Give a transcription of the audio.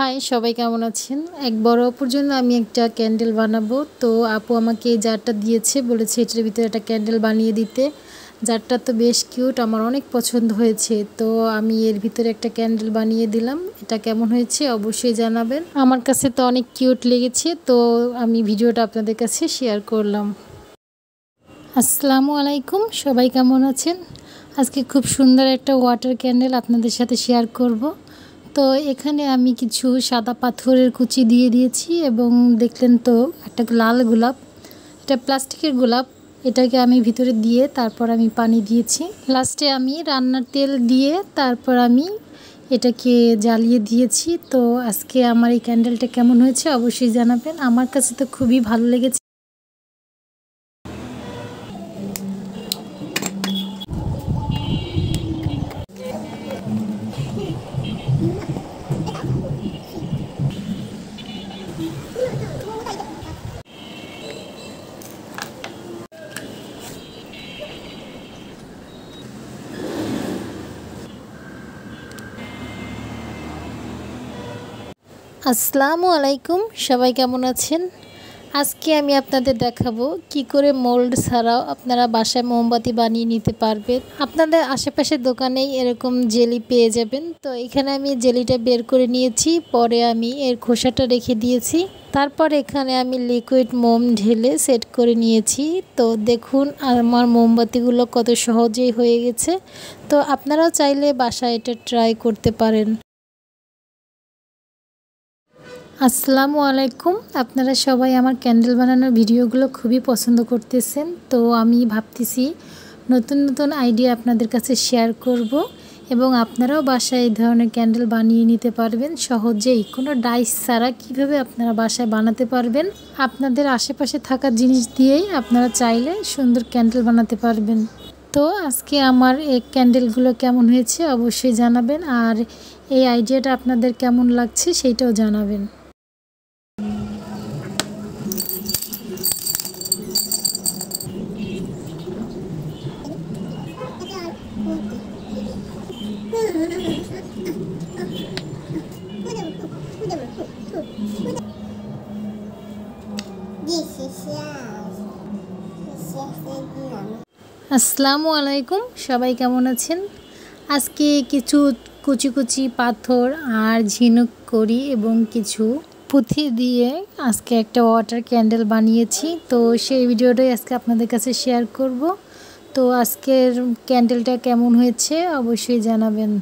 High সবাই কেমন আছেন? এক বড় আপুর জন্য আমি একটা ক্যান্ডেল বানাবো। তো আপু আমাকে এই জারটা দিয়েছে, বলেছে এটার ভিতরে একটা ক্যান্ডেল বানিয়ে দিতে। জারটা তো বেশ কিউট, আমার অনেক পছন্দ হয়েছে। তো আমি এর ভিতরে একটা ক্যান্ডেল বানিয়ে দিলাম। এটা কেমন হয়েছে অবশ্যই জানাবেন। আমার কাছে তো অনেক কিউট লেগেছে, তো আমি ভিডিওটা আপনাদের কাছে শেয়ার করলাম। আসসালামু আলাইকুম, সবাই কেমন আছেন? আজকে খুব সুন্দর একটা ওয়াটার ক্যান্ডেল আপনাদের সাথে শেয়ার করব। তো এখানে আমি কিছু সাদা পাথরের কুচি দিয়ে দিয়েছি এবং দেখলেন তো একটা লাল গোলাপ, এটা প্লাস্টিকের গোলাপ, এটাকে আমি ভিতরে দিয়ে তারপর আমি পানি দিয়েছি। লাস্টে আমি রান্নার তেল দিয়ে তারপর আমি এটাকে জ্বালিয়ে দিয়েছি। তো আজকে আমার এই ক্যান্ডেলটা কেমন হয়েছে অবশ্যই জানাবেন। আমার কাছে তো খুবই ভালো লেগেছে। আসসালামু আলাইকুম, সবাই কেমন আছেন? আজকে আমি আপনাদের দেখাবো কি করে মোল্ড ছাড়াও আপনারা বাসায় মোমবাতি বানিয়ে নিতে পারবেন। আপনাদের আশেপাশের দোকানেই এরকম জেলি পেয়ে যাবেন। তো এখানে আমি জেলিটা বের করে নিয়েছি, পরে আমি এর খোসাটা রেখে দিয়েছি। তারপর এখানে আমি লিকুইড মোম ঢেলে সেট করে নিয়েছি। তো দেখুন আমার মোমবাতিগুলো কত সহজেই হয়ে গেছে। তো আপনারাও চাইলে বাসায় এটা ট্রাই করতে পারেন। আসসালামু আলাইকুম, আপনারা সবাই আমার ক্যান্ডেল বানানোর ভিডিওগুলো খুবই পছন্দ করতেছেন। তো আমি ভাবতেছি নতুন নতুন আইডিয়া আপনাদের কাছে শেয়ার করব এবং আপনারাও বাসায় এই ধরনের ক্যান্ডেল বানিয়ে নিতে পারবেন সহজেই, কোনো ডাইস ছাড়া কীভাবে আপনারা বাসায় বানাতে পারবেন। আপনাদের আশেপাশে থাকা জিনিস দিয়েই আপনারা চাইলে সুন্দর ক্যান্ডেল বানাতে পারবেন। তো আজকে আমার এই ক্যান্ডেলগুলো কেমন হয়েছে অবশ্যই জানাবেন, আর এই আইডিয়াটা আপনাদের কেমন লাগছে সেইটাও জানাবেন। আসসালামু আলাইকুম, সবাই কেমন আছেন? আজকে কিছু কুচি কুচি পাথর আর ঝিনুক করি এবং কিছু পুঁথি দিয়ে আজকে একটা ওয়াটার ক্যান্ডেল বানিয়েছি। তো সেই ভিডিওটাই আজকে আপনাদের কাছে শেয়ার করব। তো আজকের ক্যান্ডেলটা কেমন হয়েছে অবশ্যই জানাবেন।